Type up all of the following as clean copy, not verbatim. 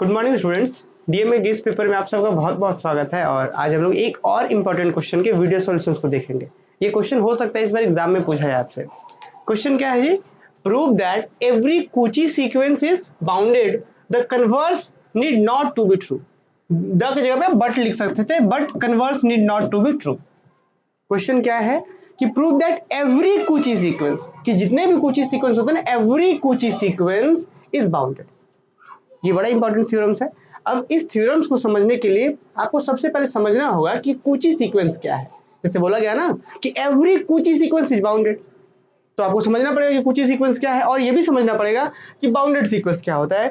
Good morning students, DMA guess paper में आप सबका बहुत बहुत स्वागत है। और आज हम लोग एक और इम्पोर्टेंट क्वेश्चन के वीडियो सॉल्यूशंस को देखेंगे। ये क्वेश्चन हो सकता है इस बार एग्जाम में पूछा जाए आपसे। क्वेश्चन क्या है? Prove that every Cauchy sequence is bounded, the converse need not to be true. The की जगह पे बट लिख सकते थे, but converse need not to be true. Question क्या है कि prove that every Cauchy sequence, कि जितने भी Cauchy सीक्वेंस होते हैं ना, every Cauchy sequence is bounded. ये बड़ा इंपॉर्टेंट थ्योरम्स है। अब इस थ्योरम्स को समझने के लिए आपको सबसे पहले समझना होगा कि Cauchy सीक्वेंस क्या है। जैसे बोला गया ना कि every Cauchy sequence is bounded, तो आपको समझना पड़ेगा कि Cauchy सीक्वेंस क्या है, और ये भी समझना पड़ेगा कि बाउंडेड सीक्वेंस क्या होता है।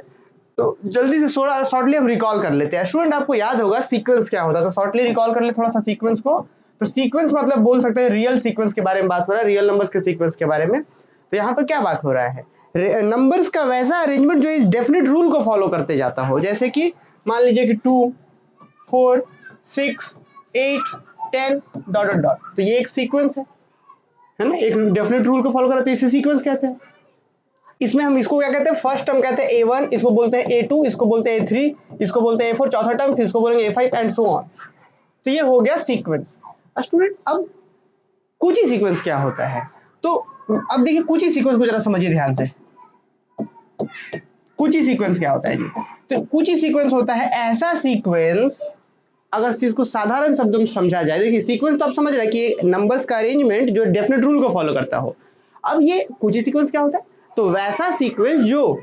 तो जल्दी से शॉर्टली हम रिकॉल कर लेते हैं। स्टूडेंट, आपको याद होगा सीक्वेंस क्या होता है, तो शॉर्टली रिकॉल कर ले थोड़ा सा सीक्वेंस को। तो सीक्वेंस मतलब बोल सकते हैं रियल सीक्वेंस के बारे में बात हो रहा है, रियल नंबर्स के सीक्वेंस के बारे में। तो यहाँ पर क्या बात हो रहा है? नंबर्स का वैसा अरेंजमेंट जो इस डेफिनेट रूल को फॉलो करते जाता हो। जैसे कि मान लीजिए कि 2, 4, 6, 8, 10 डॉट डॉट डॉट, तो ये एक सीक्वेंस है ना, एक डेफिनेट रूल को फॉलो करते हैं, इसे सीक्वेंस कहते हैं। इसमें हम इसको क्या कहते हैं? फर्स्ट टर्म कहते हैं A1, इसको बोलते हैं A2, इसको बोलते हैं A3, इसको बोलते हैं A4, चौथा टर्म इसको बोलेंगे A5 एंड सो ऑन। तो ये हो गया सीक्वेंस। स्टूडेंट, अब Cauchy सीक्वेंस क्या होता है? तो अब देखिए Cauchy सीक्वेंस को जरा समझिए ध्यान से। Cauchy सीक्वेंस क्या होता है जी? तो Cauchy सीक्वेंस होता है ऐसा सीक्वेंस, अगर इसको साधारण शब्दों में समझा जाए, देखिए सीक्वेंस तो आप समझ रहे हैं कि नंबर्स का अरेंजमेंट जो डेफिनेट रूल को फॉलो करता हो। अब ये Cauchy सीक्वेंस क्या होता है? तो वैसा सीक्वेंस जो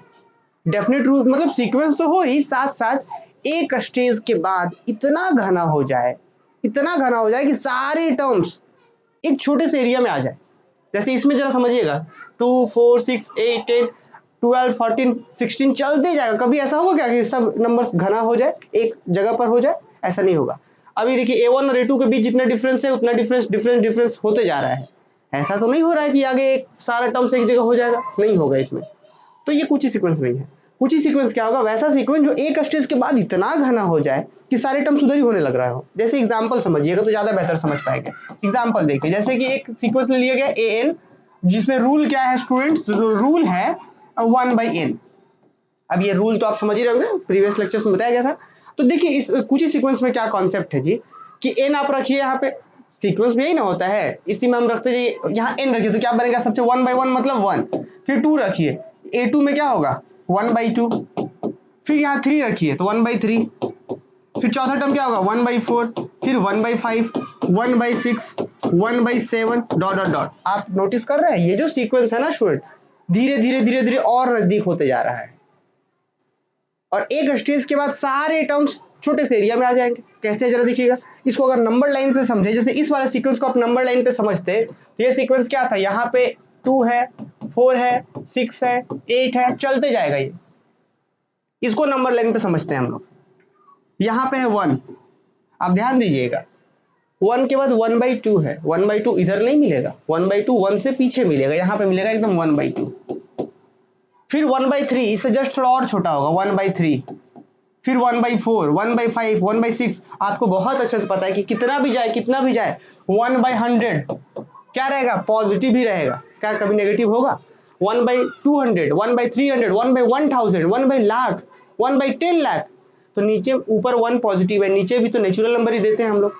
डेफिनेट रूल, मतलब सीक्वेंस तो हो ही, साथ साथ एक स्टेज के बाद इतना घना हो जाए, इतना घना हो जाए कि सारे टर्म्स एक छोटे से एरिया में आ जाए। जैसे इसमें जरा समझिएगा, 2, 4, 6, 8, 10, 12, 14, 16 चलते जाएगा। कभी ऐसा होगा क्या कि सब नंबर्स घना हो जाए, एक जगह पर हो जाए? ऐसा नहीं होगा। अभी देखिए A1 और A2 के बीच जितना डिफरेंस है उतना डिफरेंस होते जा रहा है। ऐसा तो नहीं हो रहा है कि आगे एक सारा टर्म्स एक जगह हो जाएगा, नहीं होगा इसमें। तो ये Cauchy सीक्वेंस नहीं है। Cauchy सीक्वेंस क्या होगा? वैसा सीक्वेंस जो एक स्टेज के बाद इतना घना हो जाए कि सारे टर्म्स उधर ही होने लग रहा हो। जैसे एग्जांपल समझिएगा तो ज्यादा बेहतर समझ पाएंगे। एग्जांपल देखिए, जैसे कि एक सीक्वेंस ले लिया गया AN, जिसमें रूल क्या है स्टूडेंट्स? रूल है 1/n। अब ये रूल तो आप समझ ही रहे होंगे, प्रीवियस लेक्चर्स में बताया गया था। तो देखिए इस Cauchy सीक्वेंस में क्या कॉन्सेप्ट है जी, कि n आप रखिए यहाँ पे, सीक्वेंस में यही ना होता है, इसी में हम रखते जाइए, यहाँ n रखिए तो क्या बनेगा? सबसे 1/1 मतलब 1। फिर 2 रखिए, A2 में क्या होगा? 1/2। फिर यहाँ 3 रखिए तो 1/3। फिर चौथा टर्म क्या होगा? 1/4। फिर 1/5, 1/6, 1/7 डॉट डॉट डॉट। आप नोटिस कर रहे हैं ये जो सीक्वेंस है ना स्टूडेंट, धीरे धीरे धीरे धीरे और नजदीक होते जा रहा है, और एक स्टेज के बाद सारे टर्म्स छोटे से एरिया में आ जाएंगे। कैसे जरा देखिएगा इसको, अगर नंबर लाइन पे समझे, जैसे इस वाले सीक्वेंस को आप नंबर लाइन पे समझते तो ये सीक्वेंस क्या था? यहाँ पे 2 है, 4 है, 6 है, 8 है, चलते जाएगा ये। इसको नंबर लाइन पे समझते हैं हम लोग। यहाँ पे है 1, आप ध्यान दीजिएगा, 1 के बाद 1/2 है, 1/2 इधर नहीं मिलेगा, 1/2 1 से पीछे मिलेगा, यहाँ पे मिलेगा एकदम 1/2। फिर 1/3, इससे जस्ट थोड़ा और छोटा होगा, 1/3। फिर 1/4, 1/5, 1/6। आपको बहुत अच्छे से पता है कि कितना भी जाए 1/100 क्या रहेगा? पॉजिटिव ही रहेगा, क्या कभी नेगेटिव होगा? 1/200, 1/300, 1/1000, 1/लाख, 1/10 लाख। तो नीचे ऊपर 1 पॉजिटिव है, नीचे भी तो नेचुरल नंबर ही देते हैं हम लोग,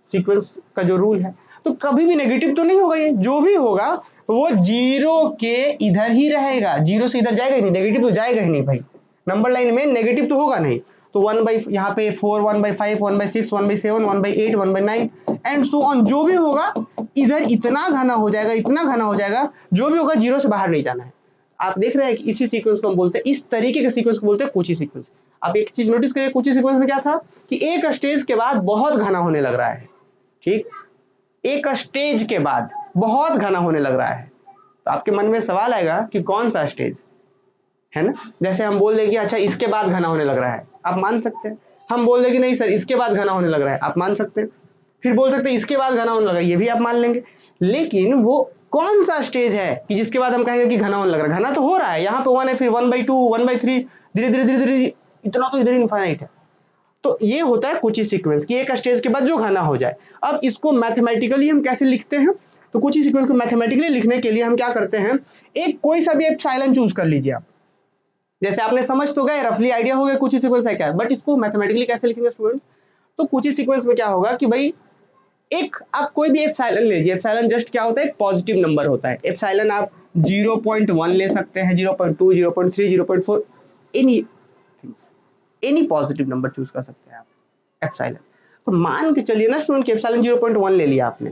सीक्वेंस का जो रूल है। तो कभी भी नेगेटिव तो नहीं होगा, ये जो भी होगा वो जीरो के इधर ही रहेगा, जीरो से इधर जाएगा ही नहीं, नेगेटिव तो जाएगा ही नहीं भाई, नंबर लाइन में नेगेटिव तो होगा नहीं। तो 1 यहाँ पे 4, 1/5, 1/6, 1/7, 1/8, 1/9 एंड सो ऑन, जो भी होगा इधर इतना घना हो जाएगा, इतना घना हो जाएगा, जो भी होगा जीरो से बाहर नहीं जाना है। आप देख रहे हैं कि इसी सीक्वेंस को हम बोलते हैं, इस तरीके के सीक्वेंस को बोलते हैं Cauchy सीक्वेंस। आप एक चीज नोटिस करिए, Cauchy सीक्वेंस में क्या था कि एक स्टेज के बाद बहुत घना होने लग रहा है। ठीक, एक स्टेज के बाद बहुत घना होने लग रहा है। तो आपके मन में सवाल आएगा कि कौन सा स्टेज है ना? जैसे हम बोल दें कि अच्छा इसके बाद घना होने लग रहा है, आप मान सकते हैं। हम बोल दें कि नहीं सर इसके बाद घना होने लग रहा है, आप मान सकते हैं। फिर बोल सकते हैं इसके बाद घना होने लग रहा है, ये भी आप मान लेंगे। लेकिन वो कौन सा स्टेज है कि जिसके बाद हम कहेंगे कि घना होने लग रहा है? घना तो हो रहा है, यहाँ पे 1 है, फिर 1/2, 1/3, धीरे धीरे धीरे धीरे, इतना तो इधर इनफाइनाइट है। तो ये होता है Cauchy सीक्वेंस कि एक स्टेज के बाद जो घना हो जाए। अब इसको मैथमेटिकली हम कैसे लिखते हैं? तो Cauchy सीक्वेंस को मैथमेटिकली लिखने के लिए हम क्या करते हैं, एक कोई सा भी एप्सिलॉन चूज कर लीजिए आप, जैसे आपने समझ तो गए, रफली आइडिया हो गया कुछ ही सीक्वेंस है क्या, बट इसको मैथमेटिकली कैसे लिखेंगे स्टूडेंट्स? तो कुछ ही सीक्वेंस में क्या होगा कि भाई एक आप कोई भी एप्सिलॉन लीजिए, एप्सिलॉन जस्ट क्या होता है, एक पॉजिटिव नंबर होता है। एप्सिलॉन आप 0.1 ले सकते हैं, 0.2, 0.3, 0.4, any any positive number choose कर सकते हैं आप एप्सिलॉन। तो मान के चलिए ना स्टूडेंट कि एप्सिलॉन 0.1 ले लिया आपने,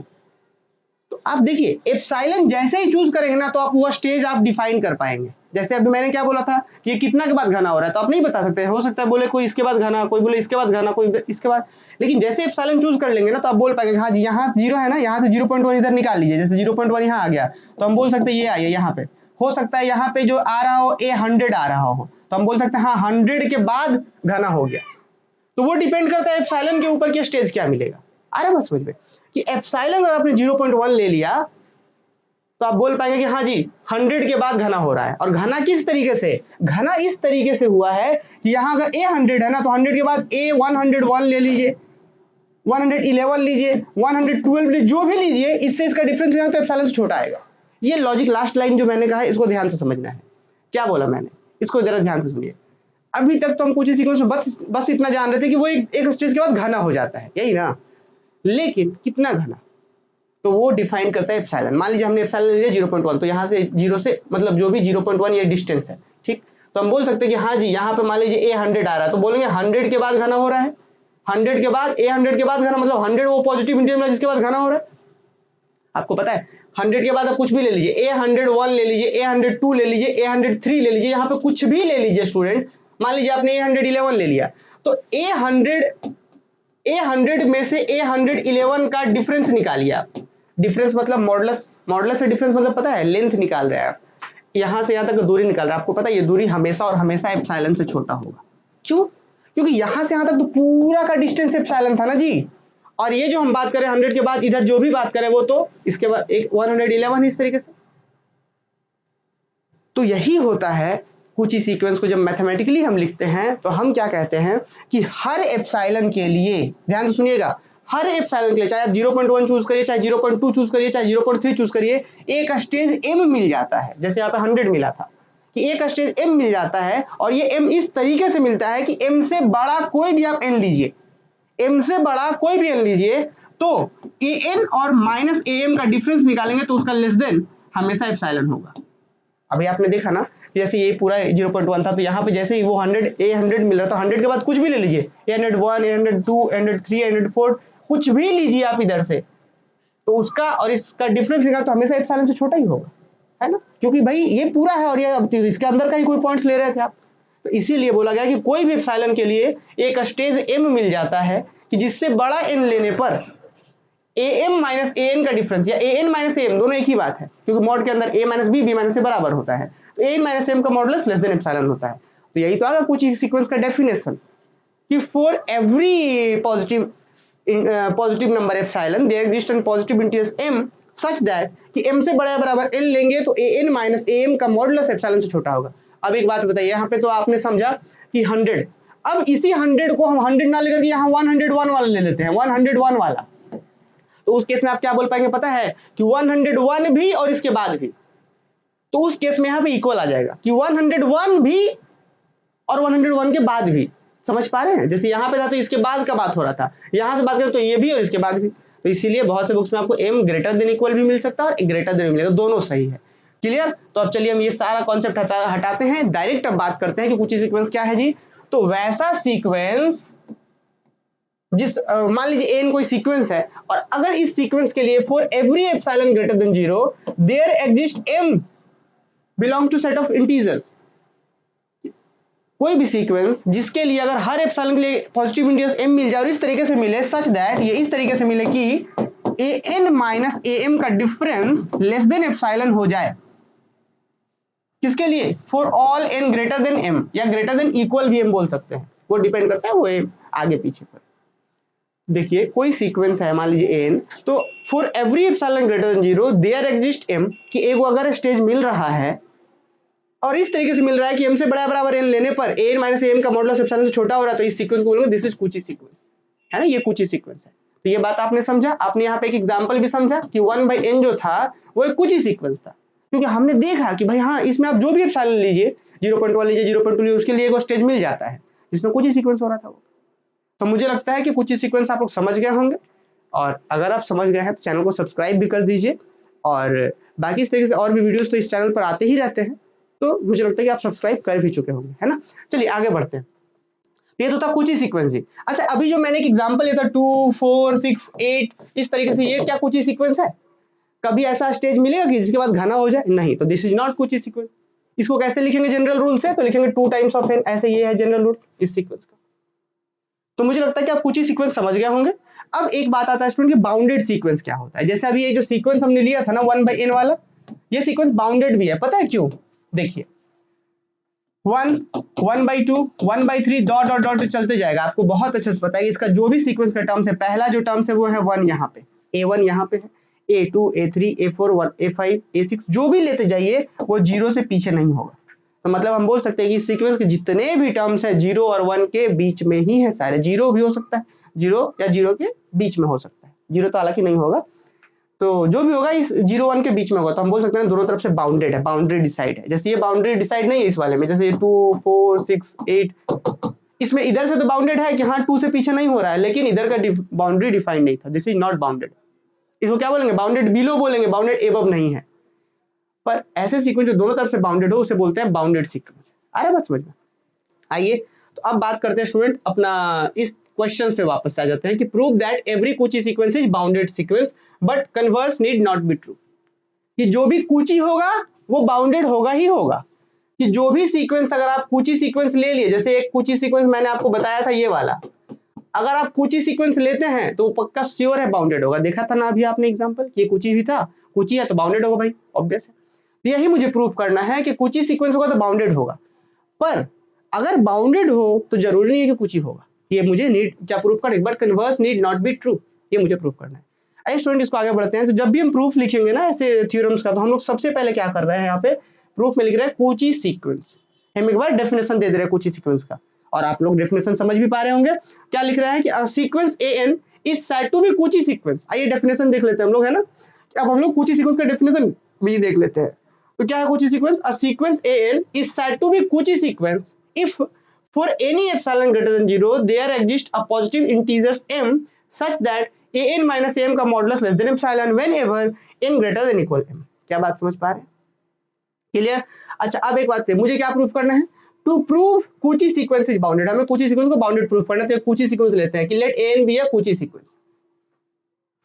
तो आप देखिए एप्सिलॉन जैसे ही चूज करेंगे ना तो आप वो स्टेज आप डिफाइन कर पाएंगे। जैसे अभी मैंने क्या बोला था कि ये कितना के बाद घना हो रहा है, तो आप नहीं बता सकते, हो सकता है बोले कोई इसके बाद घना, कोई बोले इसके बाद घना, कोई इसके बाद, लेकिन जैसे एप्सिलॉन चूज कर लेंगे ना तो आप बोल पाएंगे हाँ जी यहाँ 0 है ना, यहाँ से 0.1 इधर निकाल लीजिए, जैसे 0.1 यहाँ आ गया तो हम बोल सकते हैं ये आइए यहाँ पे। हो सकता है यहाँ पे जो आ रहा हो ए 100 आ रहा हो, तो हम बोल सकते हैं हाँ 100 के बाद घना हो गया। तो वो डिपेंड करता है एप्सिलॉन के ऊपर कि स्टेज क्या मिलेगा। आ रहा है बस समझ में कि एप्सिलॉन अगर आपने 0.1 ले लिया तो आप बोल पाएंगे कि हाँ जी 100 के बाद घना हो रहा है। और घना किस तरीके से, घना इस तरीके से हुआ है कि यहाँ अगर ए 100 है ना तो 100 के बाद ए 101 ले लीजिए, 111 लीजिए, 112 लीजिए, जो भी लीजिए, इससे इसका डिफरेंस तो एप्सिलॉन से छोटा आएगा। ये लॉजिक लास्ट लाइन जो मैंने कहा है इसको ध्यान से समझना है। क्या बोला मैंने, इसको जरा ध्यान से सुनिए। अभी तक तो हम कुछ ही सीक्वेंस में बस इतना जान रहे थे कि वो एक स्टेज के बाद घना हो जाता है, यही ना, लेकिन कितना घना तो वो डिफाइन करता है एप्सिलॉन। मान लीजिए हमने एप्सिलॉन ले लिया 0.1, तो यहाँ से 0 से मतलब जो भी 0.1 ये डिस्टेंस है, ठीक, तो हम बोल सकते हैं कि हाँ जी यहाँ पे मान लीजिए ए 100 आ रहा है, तो बोलेंगे 100 के बाद घना हो रहा है, 100 के बाद ए 100 के बाद घना, मतलब 100 वो पॉजिटिव इंटीजर है जिसके बाद घना हो रहा है। आपको पता है 100 के बाद आप कुछ भी ले लीजिए, ए 101 ले लीजिए, ए 102 ले लीजिए, ए 103 ले लीजिए, यहाँ पे कुछ भी ले लीजिए स्टूडेंट। मान लीजिए आपने ए 111 ले लिया, तो ए 100 में से ए 111 का डिफरेंस निकालिए आप। डिफरेंस मतलब मॉडुलस, मॉडुलस से डिफरेंस मतलब पता है, लेंथ निकाल रहे हैं आप, यहाँ से यहाँ तक दूरी निकाल रहे हैं। आपको पता है ये दूरी हमेशा और हमेशा एप्सिलॉन से छोटा होगा। क्यों? क्योंकि यहाँ से यहाँ तक तो पूरा का डिस्टेंस एप्सिलॉन था ना जी, और ये जो हम बात करें 100 के बाद इधर जो भी बात करें वो तो इसके बाद एक 111 इस तरीके से। तो यही होता है कुछ ही सीक्वेंस को जब मैथमेटिकली हम लिखते हैं तो हम क्या कहते हैं कि हर एप्सिलॉन के लिए, ध्यान से सुनिएगा, हर एप्सिलॉन के लिए चाहे आप 0.1 चूज करिए, चाहे 0.2 चूज करिए, चाहे 0.3 चूज करिए, एक स्टेज m मिल जाता है। जैसे यहाँ पे 100 मिला था कि एक स्टेज m मिल जाता है, और ये m इस तरीके से मिलता है कि m से बड़ा कोई भी आप n लीजिए, m से बड़ा कोई भी n लीजिए, तो an और माइनस am का डिफरेंस निकालेंगे तो उसका लेस देन हमेशा एप्सिलॉन होगा। अभी आपने देखा ना, जैसे ये पूरा 0.1 था, तो यहाँ पे जैसे ही वो 100 मिल रहा था, 100 के बाद कुछ भी ले लीजिए, 101, 102, 103, 104, कुछ भी लीजिए आप इधर से, तो उसका और इसका डिफरेंस निकाल तो हमेशा एप्सिलॉन से छोटा ही होगा, है ना, क्योंकि भाई ये पूरा है और ये इसके अंदर का ही कोई पॉइंट्स ले रहे थे आप। तो इसीलिए बोला गया कि कोई भी एप्सिलॉन के लिए एक स्टेज m मिल जाता है कि जिससे बड़ा n लेने पर am माइनस an का डिफरेंस या an माइनस am दोनों एक ही बात है, क्योंकि मॉड के अंदर a माइनस b माइनस से बराबर होता है, तो an माइनस m का मॉडुलस लेस देन एप्सिलॉन होता है। तो यही तो आ कुछ सीक्वेंस का डेफिनेशन कि for every positive number epsilon there exist n positive integer m such that कि m से बड़ा बराबर n लेंगे तो an माइनस am का मॉडुलस एप्सिलॉन से छोटा होगा। अब एक बात बताइए, यहाँ पे तो आपने समझा कि 100, अब इसी 100 को हम 100 ना लेकर के यहाँ 101 वाला ले लेते हैं, 101 वाला, तो उस केस में आप क्या बोल पाएंगे पता है कि 101 भी और इसके बाद भी, तो उस केस में यहाँ पे इक्वल आ जाएगा कि 101 भी और 101 के बाद भी। समझ पा रहे हैं? जैसे यहाँ पे था तो इसके बाद का बात हो रहा था, यहाँ से बात करें तो ये भी और इसके बाद भी। तो इसीलिए बहुत से बुक्स में आपको m ग्रेटर देन इक्वल भी मिल सकता है और ग्रेटर देन मिलेगा, दोनों सही है। क्लियर? तो अब चलिए हम ये सारा कॉन्सेप्ट हटाते हैं, डायरेक्ट अब बात करते हैं कि कुछ सीक्वेंस क्या है जी। तो वैसा सीक्वेंस जिस मान लीजिए n कोई सीक्वेंस है, और अगर इस सीक्वेंस के लिए for every epsilon greater than 0 there exist m belong to set of integers, कोई भी सीक्वेंस जिसके लिए अगर हर एप्सिलॉन के लिए पॉजिटिव इंटीजर m मिल जाए और इस तरीके से मिले सच दैट, ये इस तरीके से मिले कि an माइनस am का डिफरेंस लेस देन एप्सिलॉन हो जाए, किसके लिए? For all n greater than m या ग्रेटर देन इक्वल भी हम बोल सकते हैं, वो डिपेंड करता है वो आगे पीछे पर। देखिए कोई सीक्वेंस है मान लीजिए n, तो for every epsilon greater than 0 there exist m, कि एक अगर स्टेज मिल रहा है और इस तरीके से मिल रहा है कि m से बड़ा बराबर n लेने पर an माइनस am का मॉडुलस एप्सिलॉन से छोटा हो रहा है, तो इस सीक्वेंस को बोलेंगे दिस इज कुची सीक्वेंस, है ना, ये कुची सीक्वेंस है। तो ये बात आपने समझा, आपने यहाँ पे एक एग्जांपल भी समझा कि 1/n जो था वो एक कुची सीक्वेंस था, क्योंकि हमने देखा कि भाई हाँ इसमें आप जो भी एप्सिलॉन लीजिए 0.1 लीजिए, 0.2 लीजिए, उसके लिए एक स्टेज मिल जाता है जिसमें कुछ ही सीक्वेंस हो रहा था वो। तो मुझे लगता है कि कुछ ही सीक्वेंस आप लोग समझ गए होंगे, और अगर आप समझ गए हैं तो चैनल को सब्सक्राइब भी कर दीजिए, और बाकी इस तरीके से और भी वीडियोस तो इस चैनल पर आते ही रहते हैं, तो मुझे लगता है कि आप सब्सक्राइब कर भी चुके होंगे, है ना। चलिए आगे बढ़ते हैं। ये तो था कुछ ही सीक्वेंस ही। अच्छा, अभी जो मैंने एक एग्जांपल लिया था 2, 4, 6, 8, इस तरीके से, ये क्या कुछ ही सीक्वेंस है? कभी ऐसा स्टेज मिलेगा कि जिसके बाद घना हो जाए? नहीं, तो दिस इज नॉट कुछ ही सीक्वेंस। इसको कैसे लिखेंगे जनरल रूल से? तो लिखेंगे 2 टाइम्स ऑफ n, ऐसे ये है जनरल रूल इस सीक्वेंस का। तो मुझे लगता है कि आप कुछ ही सीक्वेंस समझ गए होंगे। अब एक बात आता है स्टूडेंट कि बाउंडेड सीक्वेंस क्या होता है। जैसे अभी ये जो सीक्वेंस हमने लिया था ना 1/n वाला, ये सीक्वेंस बाउंडेड भी है। पता है क्यों? देखिए 1, 1/2, 1/3 डॉट डॉट डॉट चलते जाएगा। आपको बहुत अच्छे से पता है कि इसका जो भी सीक्वेंस का टर्म्स है, पहला जो टर्म्स है वो है 1 यहाँ पे, A1 यहाँ पे है, A2, A3, A4, A5, A6 जो भी लेते जाइए वो 0 से पीछे नहीं होगा। तो मतलब हम बोल सकते हैं कि सीक्वेंस के जितने भी टर्म्स है 0 और 1 के बीच में ही है सारे। 0 भी हो सकता है, 0 या 0 के बीच में हो सकता है, 0 तो हालांकि नहीं होगा। तो जो भी होगा इस 0, 1 के बीच में होगा, तो हम बोल सकते हैं दोनों तरफ से बाउंडेड है, बाउंड्री डिसाइड है। जैसे ये बाउंड्री डिसाइड नहीं है इस वाले में, जैसे 2, 4, 6, 8, इसमें इधर से तो बाउंडेड है कि हाँ 2 से पीछे नहीं हो रहा है, लेकिन इधर का बाउंड्री डिफाइंड नहीं था, दिस इज नॉट बाउंडेड। इसको क्या बोलेंगे? बाउंडेड बिलो बोलेंगे, बाउंडेड एबव नहीं है। पर ऐसे सीक्वेंस जो दोनों तरफ से बाउंडेड हो उसे बोलते हैं बाउंडेड सीक्वेंस। आ रहा है बात समझ में? आइए तो अब बात करते हैं स्टूडेंट अपना इस क्वेश्चन पे वापस आ जाते हैं कि prove that every Cauchy sequence is bounded sequence but converse need not be true. कि जो भी कुची होगा वो बाउंडेड होगा ही होगा। कि जो भी सीक्वेंस, अगर आप कुची सीक्वेंस ले लिए, जैसे एक कुची सीक्वेंस मैंने आपको बताया था ये वाला, अगर आप कुची सीक्वेंस लेते हैं तो पक्का श्योर है बाउंडेड होगा। देखा था ना अभी आपने एग्जांपल, ये कुची भी था, कुची है तो बाउंडेड होगा भाई, ऑब्वियस है। तो यही मुझे प्रूव करना है कि कुची सीक्वेंस होगा तो बाउंडेड होगा। पर अगर बाउंडेड हो तो जरूरी नहीं है कि कुछ ही होगा। ये मुझे नीड क्या प्रूफ करना है? But converse need not be true, ये मुझे प्रूफ करना है। आइए स्टूडेंट इसको आगे बढ़ते हैं। तो जब भी हम प्रूफ लिखेंगे ना ऐसे थ्योरम्स का, तो हम लोग सबसे पहले क्या कर रहे हैं, यहाँ पे प्रूफ में लिख रहे हैं कुची सीक्वेंस। हम एक बार डेफिनेशन दे दे रहे हैं कुची सीक्वेंस का, और आप लोग डेफिनेशन समझ भी पा रहे होंगे। क्या लिख रहे हैं कि sequence an is said to be Cauchy sequence. आइए डेफिनेशन देख लेते हैं हम लोग, है ना। अब हम लोग कुची सीक्वेंस का डेफिनेशन भी देख लेते हैं। तो क्या है Cauchy sequence? A sequence an is said to be Cauchy sequence if for any epsilon greater than 0 there exists a positive integers m such that an minus m का modulus less than epsilon whenever n greater than equal m। क्या बात समझ पा रहे हैं? Clear? अच्छा, अब एक बात है, मुझे क्या प्रूफ करना है? To prove Cauchy sequence is bounded. हमें कुची सीक्वेंस को बाउंडेड प्रूफ करना है। तो कुची सीक्वेंस लेते हैं कि late an be a Cauchy sequence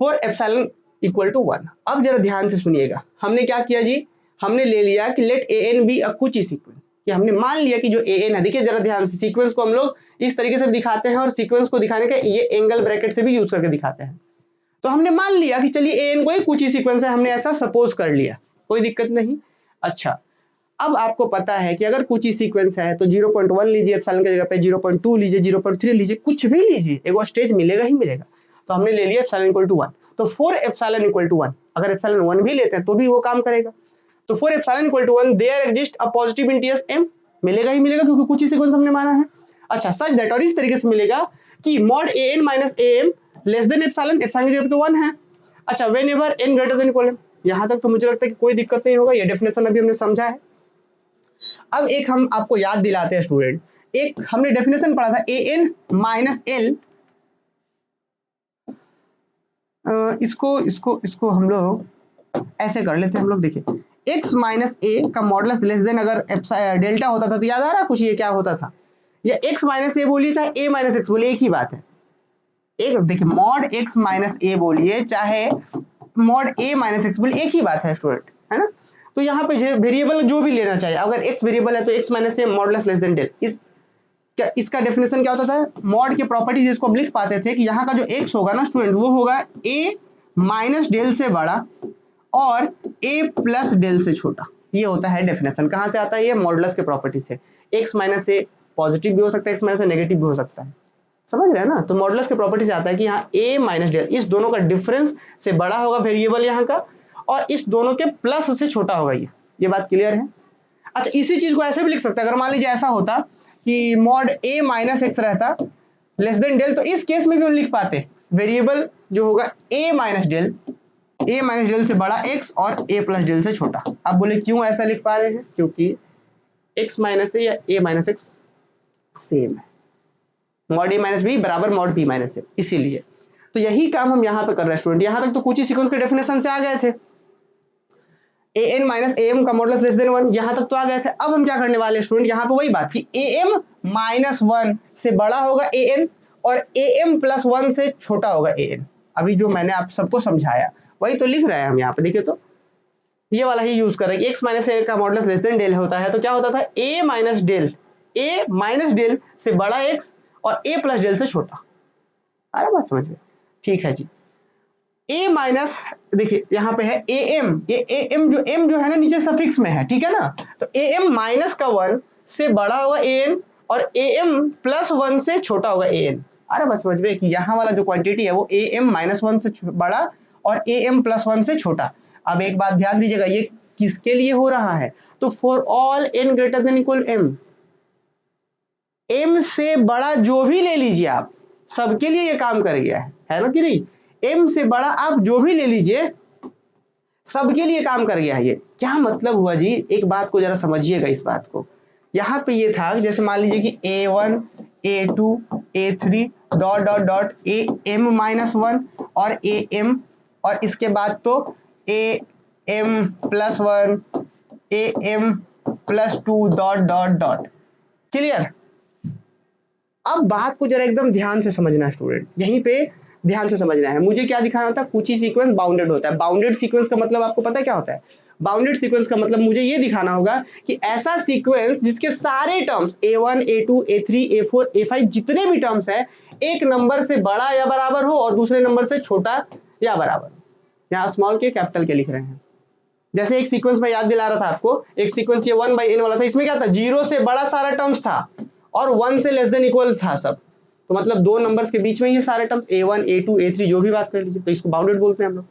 for epsilon equal to 1। अब जरा ध्यान से सुनिएगा, हमने क्या किया जी, हमने ले लिया कि late an be a Cauchy sequence, कि हमने मान लिया कि जो an है, देखिए जरा ध्यान से, सीक्वेंस को हम लोग इस तरीके से दिखाते हैं, और सीक्वेंस को दिखाने का ये एंगल ब्रैकेट से भी यूज करके दिखाते हैं। तो हमने मान लिया कि चलिए an कोई कुची सीक्वेंस है, हमने ऐसा सपोज कर लिया, कोई दिक्कत नहीं। अच्छा, अब आपको पता है कि अगर कुछ ही सीक्वेंस है तो 0.1 लीजिए एप्सिलॉन की जगह पे, 0.2 लीजिए, 0.3 लीजिए, कुछ भी लीजिए, एक स्टेज मिलेगा ही मिलेगा। तो हमने ले लिया एप्सिलॉन इक्वल टू 1। तो फॉर एप्सिलॉन इक्वल टू 1, अगर एप्सिलॉन 1 भी लेते हैं तो भी वो काम करेगा। तो for epsilon equal to 1 there exist a positive integer m, मिलेगा ही मिलेगा क्योंकि कुछ ही सीक्वेंस हमने माना है। अच्छा, सच दैट, और इस तरीके से मिलेगा कि mod an minus am less than epsilon, epsilon की जगह पे तो 1 है। अच्छा, whenever n greater than equal m, यहां तक तो मुझे लगता है कि कोई दिक्कत नहीं होगा, ये डेफिनेशन अभी हमने समझा है। अब एक हम आपको याद दिलाते हैं स्टूडेंट, एक हमने डेफिनेशन पढ़ा था an माइनस एल, इसको इसको इसको हम लोग ऐसे कर लेते हैं। हम लोग देखिए x माइनस ए का मॉडुलस लेस देन अगर डेल्टा होता था तो याद आ रहा है कुछ ये क्या होता था, या x माइनस ए बोलिए चाहे a माइनस एक्स बोलिए, एक ही बात है। एक देखिए मॉड x माइनस ए बोलिए चाहे मॉड a माइनस एक्स बोलिए, एक ही बात है स्टूडेंट, है ना। तो यहाँ पे वेरिएबल जो भी लेना चाहिए, अगर x वेरिएबल है तो x माइनस ए मॉडुलस लेस देन डेल, इसका डेफिनेशन क्या होता था? मॉड के प्रॉपर्टीज इसको हम लिख पाते थे कि यहाँ का जो x होगा ना स्टूडेंट, वो होगा a माइनस डेल से बड़ा और a प्लस डेल से छोटा। ये होता है डेफिनेशन। कहाँ से आता है ये? मॉडुलस के प्रॉपर्टी से। x माइनस ए पॉजिटिव भी हो सकता है, x माइनस ए नेगेटिव भी हो सकता है, समझ रहे हैं ना। तो मॉडुलस के प्रॉपर्टी से आता है कि यहाँ a माइनस डेल, इस दोनों का डिफरेंस से बड़ा होगा वेरिएबल यहाँ का, और इस दोनों के प्लस से छोटा होगा ये बात क्लियर है। अच्छा, इसी चीज को ऐसे भी लिख सकते हैं, अगर मान लीजिए ऐसा होता कि मॉड a माइनस एक्स रहता लेस देन डेल, तो इस केस में भी हम लिख पाते वेरिएबल जो होगा a माइनस डेल से बड़ा x और a प्लस डेल से छोटा। अब बोले क्यों ऐसा लिख पा रहे हैं? क्योंकि x माइनस ए या a माइनस एक्स सेम है, मॉड ए माइनस बी बराबर मॉड बी माइनस ए, इसीलिए तो यही काम हम यहाँ पे कर रहे हैं स्टूडेंट। यहाँ तक तो कुछ ही सीक्वेंस के डेफिनेशन से आ गए थे, A N minus A M का मॉडुलस लेस देन 1, यहाँ तक तो आ गए थे। अब हम क्या करने वाले हैं स्टूडेंट, यहाँ पे वही बात कि ए एम माइनस 1 से बड़ा होगा ए एन और ए एम प्लस 1 से छोटा होगा ए एन। अभी जो मैंने आप सबको समझाया वही तो लिख रहे हैं हम यहाँ पे, देखिए तो ये वाला ही यूज कर रहे हैं। एक्स माइनस ए का मॉडुलस लेस देन डेल होता है, तो क्या होता था ए माइनस डेल से बड़ा एक्स और ए प्लस डेल से छोटा। अरे बात समझ में, ठीक है जी। ए माइनस देखिए यहाँ पे है ए एम, ये ए एम जो है ना नीचे सफिक्स में है, ठीक है ना, तो ए एम माइनस का 1 से बड़ा होगा ए एन और ए एम प्लस 1 से छोटा होगा ए एन। अरे बस समझ में कि यहाँ वाला जो क्वांटिटी है वो ए एम माइनस 1 से बड़ा और ए एम प्लस 1 से छोटा। अब एक बात ध्यान दीजिएगा, ये किसके लिए हो रहा है, तो for all n greater than equal m, m से बड़ा जो भी ले लीजिए आप, सबके लिए ये काम कर गया है ना कि नहीं, एम से बड़ा आप जो भी ले लीजिए सबके लिए काम कर गया है। ये क्या मतलब हुआ जी, एक बात को जरा समझिएगा इस बात को। यहाँ पे ये था जैसे मान लीजिए कि A1 A2 A3 dot dot dot A M minus 1 और ए एम, और इसके बाद तो A M plus 1 A M plus 2 dot dot dot. Clear? अब बात को जरा एकदम ध्यान से समझना है स्टूडेंट, यहीं पे ध्यान से समझना है। मुझे क्या दिखाना था, कुछ ही सीक्वेंस बाउंडेड होता है। बाउंडेड सीक्वेंस का मतलब आपको पता है क्या होता है? बाउंडेड सीक्वेंस का मतलब मुझे ये दिखाना होगा कि ऐसा सीक्वेंस जिसके सारे terms A1 A2 A3 A4 A5 जितने भी टर्म्स हैं एक नंबर से बड़ा या बराबर हो और दूसरे नंबर से छोटा या बराबर। यहाँ स्मॉल के कैपिटल के लिख रहे हैं। जैसे एक सीक्वेंस में याद दिला रहा था आपको, एक सीक्वेंस ये 1/n वाला था, इसमें क्या था, 0 से बड़ा सारा टर्म्स था और 1 से लेस देन इक्वल था सब, तो मतलब दो नंबर्स के बीच में ये सारे टर्म्स A1 A2 A3 जो भी बात कर लीजिए, तो इसको बाउंडेड बोलते हैं हम लोग।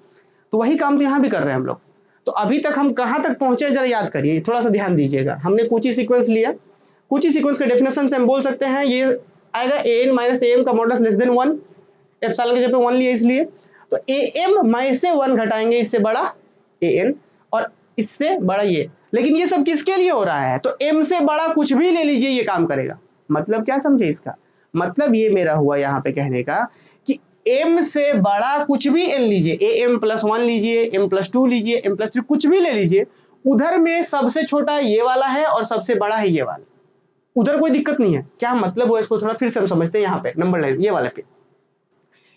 तो वही काम तो यहाँ भी कर रहे हैं हम लोग। तो अभी तक हम कहाँ तक पहुंचे जरा याद करिए, थोड़ा सा ध्यान दीजिएगा। हमने कुछ ही सीक्वेंस लिया, कुछ ही सीक्वेंस के डेफिनेशन से हम बोल सकते हैं ये आएगा an माइनस एम का मॉडुलस लेस देन 1, एप्सिलॉन के जगह 1 लिया इसलिए, तो am में से 1 घटाएंगे, इससे बड़ा an और इससे बड़ा ये। लेकिन ये सब किसके लिए हो रहा है, तो m से बड़ा कुछ भी ले लीजिए ये काम करेगा। मतलब क्या समझे इसका, मतलब ये मेरा हुआ यहाँ पे कहने का कि m से बड़ा कुछ भी n लीजिए, am प्लस 1 लीजिए, m प्लस 2 लीजिए, m प्लस 3 कुछ भी ले लीजिए, उधर में सबसे छोटा ये वाला है और सबसे बड़ा है ये वाला, उधर कोई दिक्कत नहीं है। क्या मतलब हुआ इसको थोड़ा फिर से हम समझते हैं। यहाँ पे नंबर लाइन ये वाले पे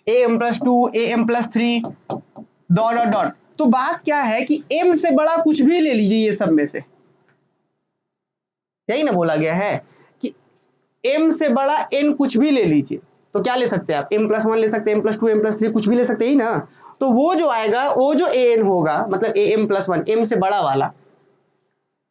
am plus 2 am plus 3 dot dot dot, तो बात क्या है कि m से बड़ा कुछ भी ले लीजिए ये सब में से, यही ना बोला गया है कि m से बड़ा n कुछ भी ले लीजिए, तो क्या ले सकते हैं आप, m प्लस 1 ले सकते हैं, m प्लस 2 m प्लस 3 कुछ भी ले सकते हैं ही ना। तो वो जो आएगा वो जो an होगा मतलब am प्लस 1, m से बड़ा वाला,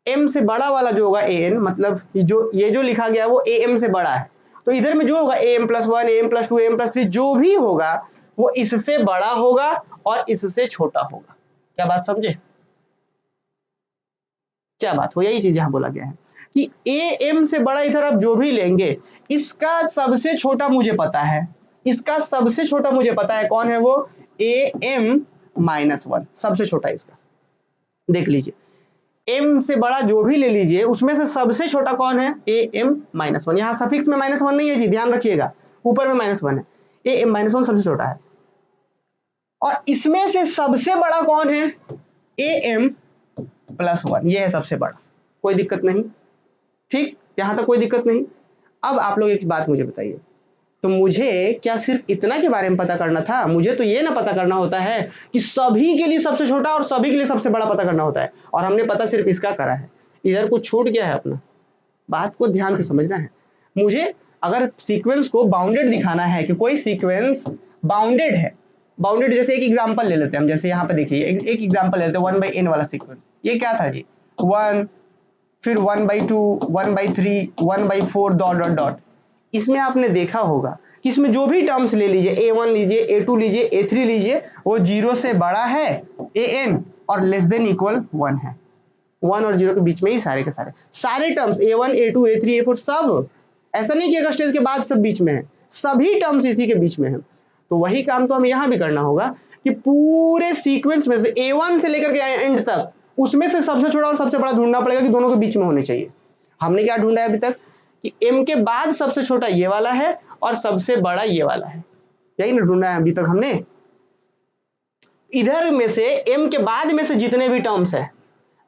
m से बड़ा वाला जो होगा an मतलब ये जो लिखा गया वो am से बड़ा है, तो इधर में जो होगा am plus 1 am plus 2 am plus 3 जो भी होगा वो इससे बड़ा होगा और इससे छोटा होगा। क्या बात समझे, क्या बात हो, यही चीज यहाँ बोला गया है कि am से बड़ा इधर आप जो भी लेंगे, इसका सबसे छोटा मुझे पता है, इसका सबसे छोटा मुझे पता है, कौन है वो, am माइनस 1 सबसे छोटा इसका। देख लीजिए m से बड़ा जो भी ले लीजिए उसमें से सबसे छोटा कौन है, am माइनस 1। यहाँ सफिक्स में माइनस 1 नहीं है जी, ध्यान रखिएगा, ऊपर में माइनस 1 है, am माइनस 1 सबसे छोटा है। और इसमें से सबसे बड़ा कौन है, am प्लस 1, ये है सबसे बड़ा, कोई दिक्कत नहीं, ठीक, यहां तक कोई दिक्कत नहीं। अब आप लोग एक बात मुझे बताइए, तो मुझे क्या सिर्फ इतना के बारे में पता करना था, मुझे तो ये ना पता करना होता है कि सभी के लिए सबसे छोटा और सभी के लिए सबसे बड़ा पता करना होता है, और हमने पता सिर्फ इसका करा है, इधर कुछ छूट गया है अपना। बात को ध्यान से समझना है। मुझे अगर सीक्वेंस को बाउंडेड दिखाना है कि कोई सीक्वेंस बाउंडेड है, बाउंडेड जैसे एक एग्जांपल ले लेते हैं हम, जैसे यहाँ पे देखिए एक एग्जांपल ले लेते हैं 1/n वाला सीक्वेंस। ये क्या था जी, 1 फिर 1/2 1/3 1/4 डॉट डॉट डॉट। इसमें आपने देखा होगा कि इसमें जो भी टर्म्स ले लीजिए, a1 लीजिए, a2 लीजिए, a3 लीजिए, वो 0 से बड़ा है an और लेस देन इक्वल 1 है। 1 और 0 के बीच में ही सारे के सारे terms a1 a2 a3 a4 सब, ऐसा नहीं कि अगर स्टेज के बाद सब बीच में है, सभी टर्म्स इसी के बीच में है। तो वही काम तो हमें यहाँ भी करना होगा कि पूरे सीक्वेंस में से a1 से लेकर के एंड तक उसमें से सबसे छोटा और सबसे बड़ा ढूंढना पड़ेगा कि दोनों के बीच में होने चाहिए। हमने क्या ढूंढा है अभी तक कि m के बाद सबसे छोटा ये वाला है और सबसे बड़ा ये वाला है, यही ना ढूंढा है अभी तक हमने। इधर में से m के बाद में से जितने भी टर्म्स है,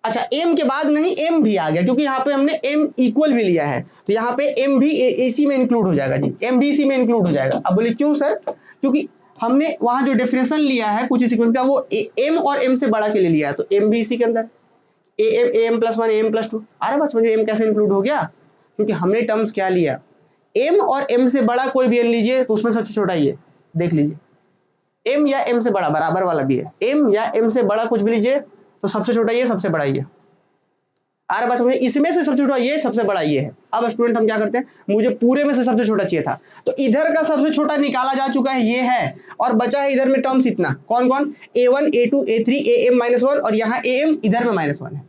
अच्छा m के बाद नहीं m भी आ गया क्योंकि यहाँ पे हमने m इक्वल भी लिया है, तो यहाँ पे m भी इसी में इंक्लूड हो जाएगा जी, m भी इसी में इंक्लूड हो जाएगा। अब बोले क्यों सर, क्योंकि हमने वहां जो डेफिनेशन लिया है कुछ सीक्वेंस का वो m और m से बड़ा के लिए लिया है, तो m भी इसी के अंदर am plus one am plus two. अरे बस मुझे m कैसे इंक्लूड हो गया, क्योंकि हमने टर्म्स क्या लिया, m और m से बड़ा कोई भी n लीजिए तो उसमें सबसे छोटा ये, देख लीजिए m या m से बड़ा बराबर वाला भी है, m या m से बड़ा कुछ भी लीजिए तो सबसे छोटा ये सबसे बड़ा ये। अरे बस मुझे इसमें से सबसे छोटा ये सबसे बड़ा ये है। अब स्टूडेंट हम क्या करते हैं, मुझे पूरे में से सबसे छोटा चाहिए था, तो इधर का सबसे छोटा निकाला जा चुका है ये है, और बचा है इधर में टर्म्स इतना, कौन कौन, a1 a2 a3 am minus one, और यहाँ am इधर में माइनस वन है,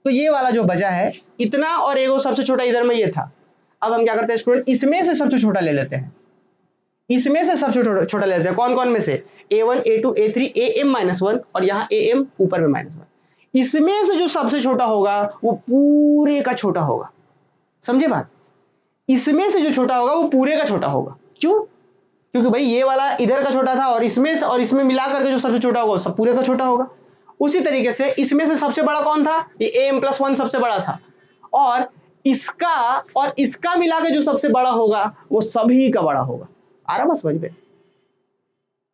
तो ये वाला जो बचा है इतना, और एगो सबसे छोटा इधर में ये था। अब हम क्या करते हैं स्टूडेंट, इसमें से सबसे छोटा ले लेते हैं, इसमें से सबसे छोटा ले लेते हैं, कौन कौन में से, a1 a2 a3 am minus one, और यहाँ am ऊपर में माइनस वन। इसमें से जो सबसे छोटा होगा वो पूरे का छोटा होगा, समझे बात, इसमें से जो छोटा होगा वो पूरे का छोटा होगा। क्यों, क्योंकि भाई ये वाला इधर का छोटा था, और इसमें मिला करके जो सबसे छोटा होगा सब पूरे का छोटा होगा। उसी तरीके से इसमें से सबसे बड़ा कौन था, ये am प्लस वन सबसे बड़ा था, और इसका मिला के जो सबसे बड़ा होगा वो सभी का बड़ा होगा। आ रहा बस समझ में,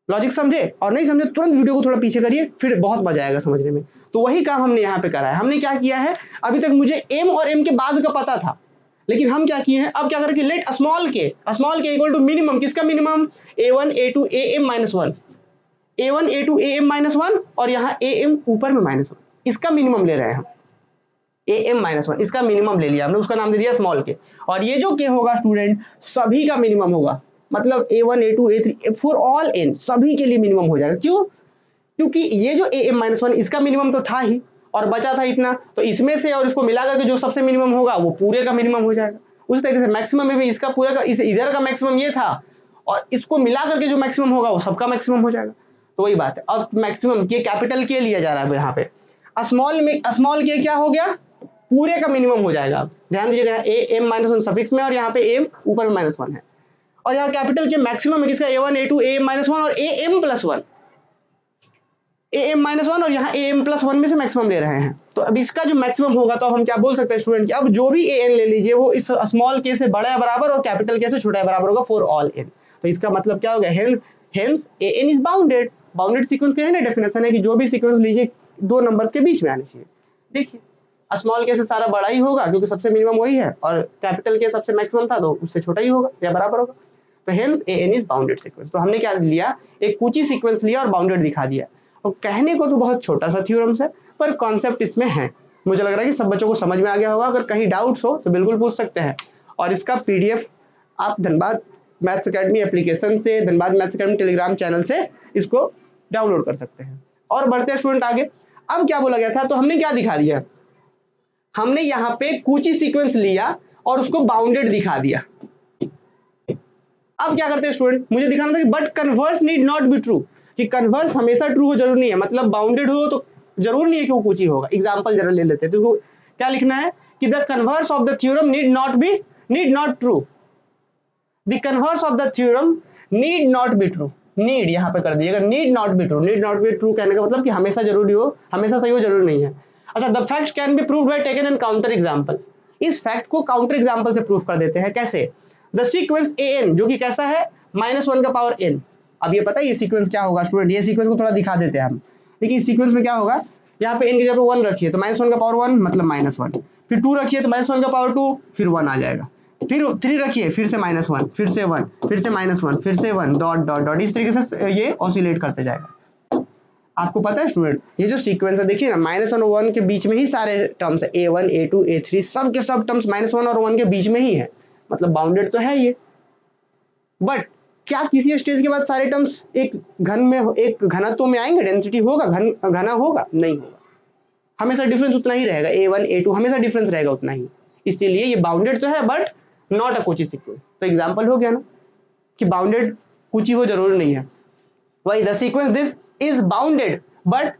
लॉजिक समझे, और नहीं समझे तुरंत वीडियो को थोड़ा पीछे करिए, फिर बहुत मजा आएगा समझने में। तो वही काम हमने यहाँ पे करा है। हमने क्या किया है, अभी तक मुझे m और m के बाद का पता था, लेकिन हम क्या किए हैं, अब क्या करें कि लेट स्मॉल के इक्वल टू मिनिमम, किसका minimum, a1 a2 am minus one, a1 a2 am minus one, और यहाँ am ऊपर में माइनस वन, इसका मिनिमम ले रहे हैं हम, am माइनस वन इसका मिनिमम ले लिया हमने, उसका नाम दे दिया स्मॉल के, और ये जो k होगा स्टूडेंट सभी का मिनिमम होगा, मतलब a1 a2 a3 for all n सभी के लिए मिनिमम हो जाएगा। क्यों, क्योंकि ये जो am माइनस वन इसका मिनिमम तो था ही, और बचा था इतना, तो इसमें से और इसको मिला करके जो सबसे मिनिमम होगा वो पूरे का मिनिमम हो जाएगा। उसी तरीके से मैक्सिमम में भी इसका पूरे का, इस इधर का मैक्सिमम ये था, और इसको मिला करके जो मैक्सिमम होगा वो सबका मैक्सिमम हो जाएगा। तो वही बात है, अब मैक्सिमम के कैपिटल के लिया जा रहा है यहाँ पे, स्मॉल के क्या हो गया, पूरे का मिनिमम हो जाएगा। ध्यान दीजिएगा A M minus one suffix में, और यहाँ पे एम ऊपर में माइनस वन है, और यहाँ कैपिटल के मैक्सिमम में किसका, a1 a2 am minus one और am plus one, am minus one, और यहाँ am प्लस वन में से मैक्सिमम ले रहे हैं। तो अब इसका जो मैक्सिमम होगा तो अब हम क्या बोल सकते हैं स्टूडेंट कि अब जो भी an ले लीजिए वो इस स्मॉल के से बड़ा या बराबर और कैपिटल के से छोटा या बराबर होगा फॉर ऑल n। तो इसका मतलब क्या हो गया, hence an is bounded. Bounded sequence का है ना डेफिनेशन है कि जो भी सीक्वेंस लीजिए दो नंबर्स के बीच में आने चाहिए। देखिए स्मॉल के से सारा बड़ा ही होगा क्योंकि सबसे मिनिमम वही है, और कैपिटल के सबसे मैक्सिमम था तो उससे छोटा ही होगा या बराबर होगा। तो hence an is bounded sequence. तो हमने क्या लिया, एक कुची सीक्वेंस लिया और बाउंडेड दिखा दिया। और कहने को तो बहुत छोटा सा थ्योरम्स है, पर कॉन्सेप्ट इसमें है। मुझे लग रहा है कि सब बच्चों को समझ में आ गया होगा। अगर कहीं डाउट्स हो तो बिल्कुल पूछ सकते हैं, और इसका पीडीएफ आप धनबाद मैथ्स अकेडमी एप्लीकेशन से, Dhanbad maths academy Telegram channel से इसको डाउनलोड कर सकते हैं। और बढ़ते हैं स्टूडेंट आगे। अब क्या बोला गया था, तो हमने क्या दिखा दिया, हमने यहाँ पे कुची सीक्वेंस लिया और उसको बाउंडेड दिखा दिया। अब क्या करते हैं स्टूडेंट, मुझे दिखाना था कि but converse need not be true, कि कन्वर्स हमेशा ट्रू हो जरूर नहीं है, मतलब बाउंडेड हो तो जरूर नहीं है कि वो कुची होगा। एग्जांपल जरा ले लेते हैं, तो क्या लिखना है कि the converse of the theorem need not true, the converse of the theorem need not be true. Need यहाँ पे कर दीजिएगा, need not be true. Need not be true कहने का मतलब कि हमेशा जरूरी हो, हमेशा सही हो जरूरी नहीं है। अच्छा, the fact can be proved bye taken N counter example. इस फैक्ट को काउंटर एग्जांपल से प्रूव कर देते हैं। कैसे, द सीक्वेंस an जो कि कैसा है, -1 का पावर n। अब ये पता है ये सीक्वेंस क्या होगा स्टूडेंट, ये सीक्वेंस को थोड़ा दिखा देते हैं हम। देखिए इस सीक्वेंस में क्या होगा, यहाँ पे n की जगह 1 रखिए तो -1 का पावर 1 मतलब -1, फिर 2 रखिए तो -1 का पावर 2, फिर 1 आ जाएगा, फिर 3 रखिए फिर से -1, फिर से 1, फिर से -1, फिर से 1, डॉट डॉट डॉट, इस तरीके से ये ऑसिलेट करते जाएगा। आपको पता है स्टूडेंट ये जो सीक्वेंस है, देखिए ना -1 और 1 के बीच में ही सारे टर्म्स है, a1 a2 a3 सब के सब टर्म्स -1 और 1 के बीच में ही है, मतलब बाउंडेड तो है ये। बट क्या किसी स्टेज के बाद सारे टर्म्स एक एक घनत्व में आएंगे, डेंसिटी होगा, घना होगा, नहीं होगा, हमेशा डिफरेंस उतना ही रहेगा, a1 a2 हमेशा डिफरेंस रहेगा उतना ही। इसीलिए ये बाउंडेड तो है but not a Cauchy sequence. तो एग्जांपल हो गया ना कि बाउंडेड कुची हो जरूरी नहीं है। वही the sequence this is bounded but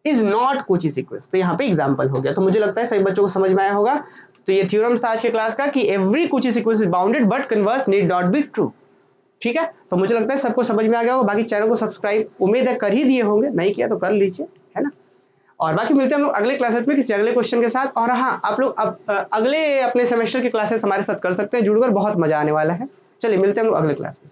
is not Cauchy sequence, तो यहाँ पे एग्जांपल हो गया। तो मुझे लगता है सभी बच्चों को समझ में आया होगा। तो ये थ्योरम था आज के क्लास का कि every Cauchy sequence is bounded but converse need not be true. ठीक है, तो मुझे लगता है सबको समझ में आ गया होगा। बाकी चैनल को सब्सक्राइब उम्मीद है कर ही दिए होंगे, नहीं किया तो कर लीजिए, है ना। और बाकी मिलते हैं हम लोग अगले क्लासेस में किसी अगले क्वेश्चन के साथ। और हाँ, आप लोग अगले अपने सेमेस्टर की क्लासेस हमारे साथ कर सकते हैं जुड़कर, बहुत मजा आने वाला है। चलिए मिलते हैं हम लोग अगले क्लास में।